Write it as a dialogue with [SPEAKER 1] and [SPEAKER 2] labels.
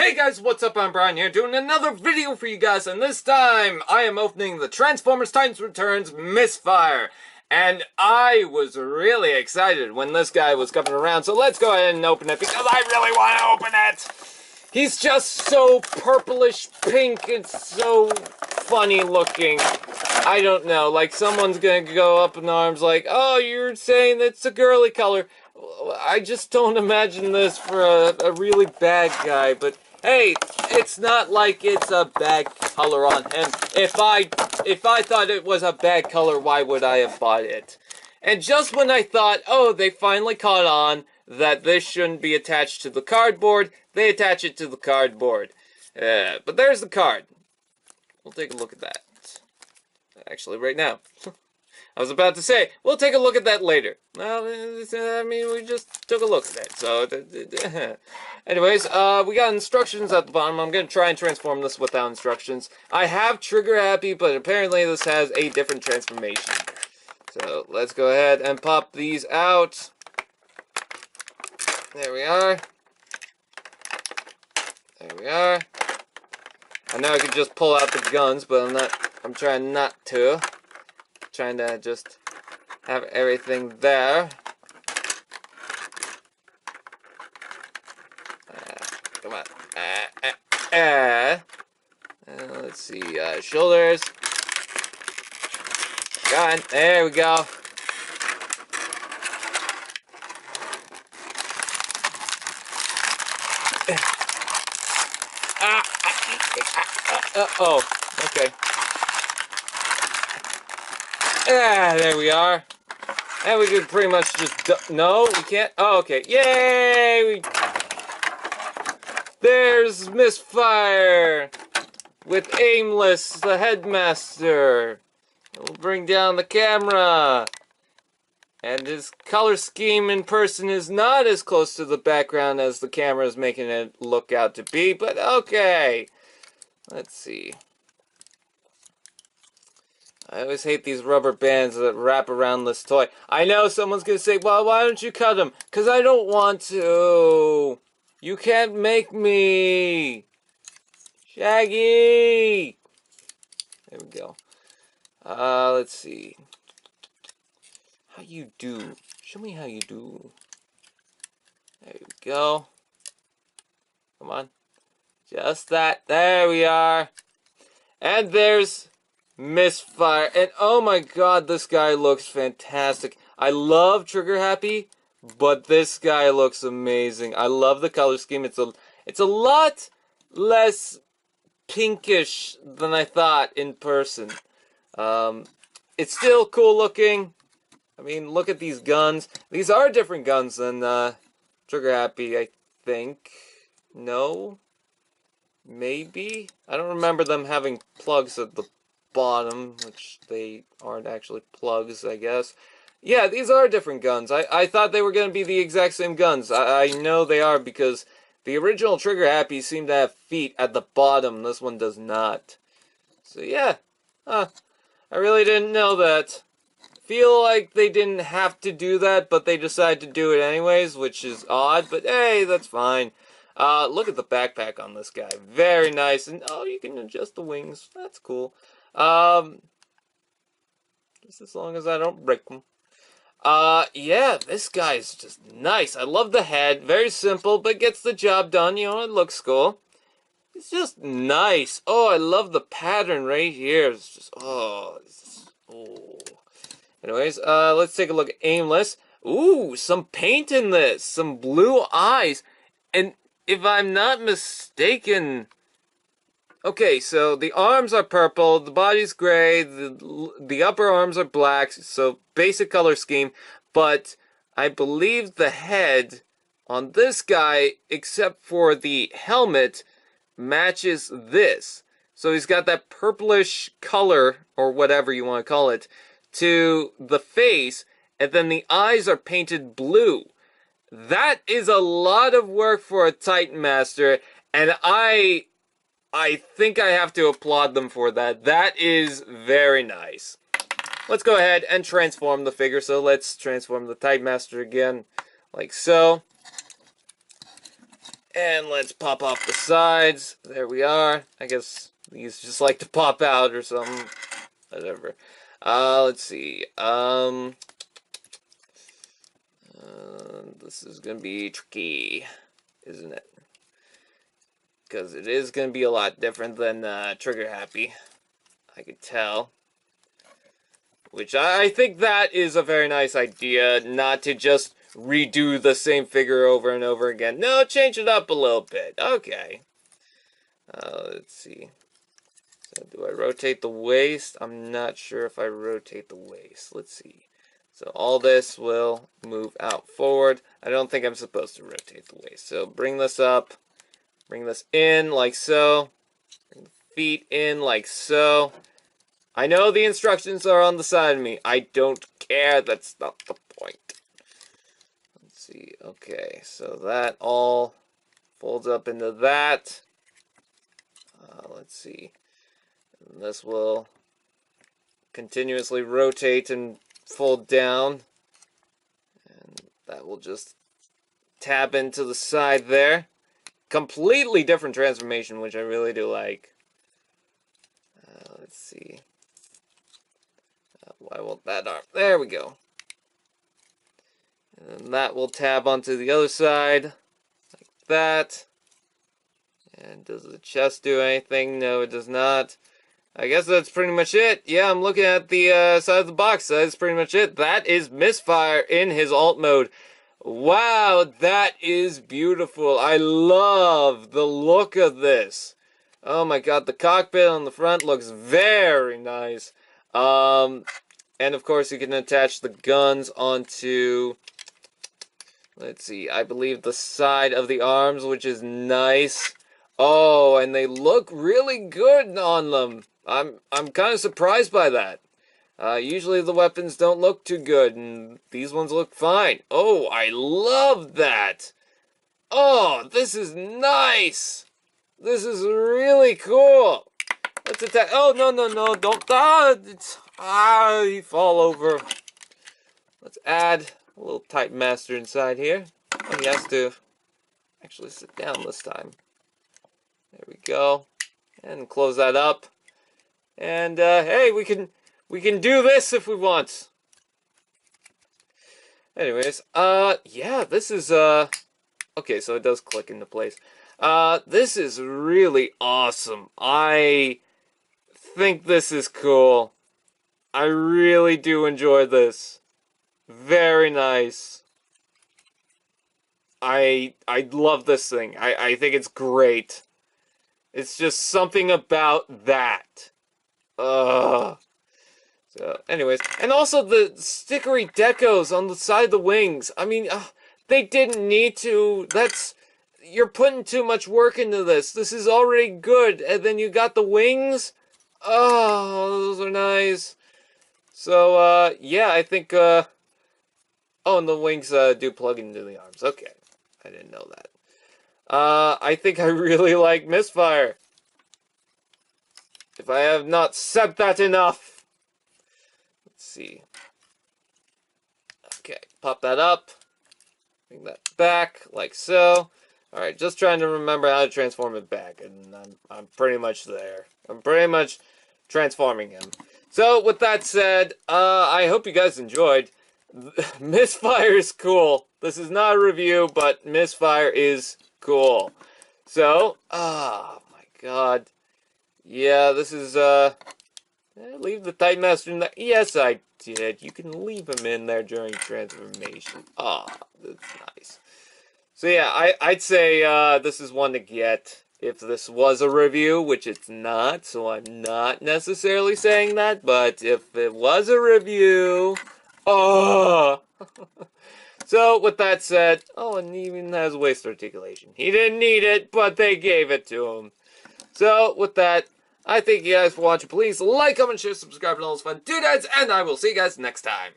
[SPEAKER 1] Hey guys, what's up? I'm Brian here, doing another video for you guys, and this time I am opening the Transformers Titans Returns Misfire. And I was really excited when this guy was coming around, so let's go ahead and open it because I really want to open it! He's just so purplish pink, it's so funny looking. I don't know, like someone's gonna go up in arms like, oh, you're saying it's a girly color. I just don't imagine this for a really bad guy, but hey, it's not like it's a bad color on him. If I thought it was a bad color, why would I have bought it? And just when I thought, oh, they finally caught on that this shouldn't be attached to the cardboard, they attach it to the cardboard. But there's the card. We'll take a look at that. Actually, right now. I was about to say, we'll take a look at that later. Well, I mean, we just took a look at it, so... Anyways, we got instructions at the bottom. I'm going to try and transform this without instructions. I have Trigger Happy, but apparently this has a different transformation. So, let's go ahead and pop these out. There we are. There we are. I know I could just pull out the guns, but I'm trying not to. Trying to just have everything there. Come on. Let's see. Shoulders. Gun. There we go. Oh. Okay. There we are. And we could pretty much just... No, we can't. Oh, okay. Yay! There's Misfire with Aimless, the headmaster. We'll bring down the camera. And his color scheme in person is not as close to the background as the camera is making it look out to be, but okay. Let's see. I always hate these rubber bands that wrap around this toy. I know someone's going to say, well, why don't you cut them? Because I don't want to. You can't make me. Shaggy. There we go. Let's see. How you do? Show me how you do. There we go. Come on. Just that. There we are. And there's Misfire, and oh my god, this guy looks fantastic. I love Trigger Happy, but this guy looks amazing. I love the color scheme. It's a lot less pinkish than I thought in person. It's still cool looking. I mean, look at these guns. These are different guns than Trigger Happy, I think. No? Maybe? I don't remember them having plugs at the bottom, which they aren't actually plugs, I guess. Yeah, these are different guns. I thought they were going to be the exact same guns. I know they are because the original Trigger Happy seemed to have feet at the bottom. This one does not. So yeah, I really didn't know that. Feel like they didn't have to do that, but they decided to do it anyways, which is odd, but hey, that's fine. Look at the backpack on this guy. Very nice. And oh, you can adjust the wings. That's cool. Just as long as I don't break them. Yeah, this guy is just nice. I love the head. Very simple, but gets the job done. You know, it looks cool. It's just nice. Oh, I love the pattern right here. It's just, oh. Anyways, let's take a look at Aimless. Ooh, some paint in this. Some blue eyes. And if I'm not mistaken... Okay, so the arms are purple, the body's gray, the upper arms are black, so basic color scheme, but I believe the head on this guy, except for the helmet, matches this. So he's got that purplish color, or whatever you want to call it, to the face, and then the eyes are painted blue. That is a lot of work for a Titan Master, and I think I have to applaud them for that. That is very nice. Let's go ahead and transform the figure. So let's transform the Titan Master again, like so. And let's pop off the sides. There we are. I guess these just like to pop out or something. Whatever. Let's see. This is gonna be tricky, isn't it? Because it is gonna be a lot different than Trigger Happy. I could tell. Which I think that is a very nice idea, not to just redo the same figure over and over again. No, change it up a little bit. Okay. Let's see. So do I rotate the waist? I'm not sure if I rotate the waist. Let's see. So all this will move out forward. I don't think I'm supposed to rotate the waist. So bring this up. Bring this in like so. Bring the feet in like so. I know the instructions are on the side of me. I don't care. That's not the point. Let's see. Okay, so that all folds up into that. Let's see. And this will continuously rotate and fold down. And that will just tab into the side there. Completely different transformation, which I really do like. Let's see. Why won't that arm? There we go. And that will tab onto the other side, like that. And does the chest do anything? No, it does not. I guess that's pretty much it. Yeah, I'm looking at the side of the box. That's pretty much it. That is Misfire in his alt mode. Wow, that is beautiful. I love the look of this. Oh my god, the cockpit on the front looks very nice. And of course you can attach the guns onto, let's see, I believe the side of the arms, which is nice. Oh, and they look really good on them. I'm kind of surprised by that. Usually the weapons don't look too good, and these ones look fine. Oh, I love that. Oh, this is nice. This is really cool. Let's attack. Oh, no, no, no, don't. You fall over. Let's add a little Titan Master inside here. Oh, he has to actually sit down this time. There we go. And close that up. And, hey, we can do this if we want. Anyways, yeah, this is, okay, so it does click into place. This is really awesome. I think this is cool. I really do enjoy this. Very nice. I love this thing. I think it's great. It's just something about that. Ugh. So, anyways, and also the stickery decos on the side of the wings. I mean, they didn't need to. You're putting too much work into this. This is already good, and then you got the wings. Oh, those are nice. So, yeah, I think, oh, and the wings, do plug into the arms. Okay. I didn't know that. I think I really like Misfire. If I have not said that enough. Let's see. Okay, pop that up. Bring that back, like so. Alright, just trying to remember how to transform it back, and I'm pretty much there. I'm pretty much transforming him. So, with that said, I hope you guys enjoyed. Misfire is cool. This is not a review, but Misfire is cool. So, oh my god. Yeah, this is, leave the Titan Master in there. Yes, I did. You can leave him in there during transformation. Ah, that's nice. So yeah, I'd say, this is one to get if this was a review, which it's not, so I'm not necessarily saying that, but if it was a review, oh! So, with that said, oh, and he even has waist articulation. He didn't need it, but they gave it to him. So, with that, I thank you guys for watching. Please like, comment, share, subscribe, and all those fun doodads, and I will see you guys next time.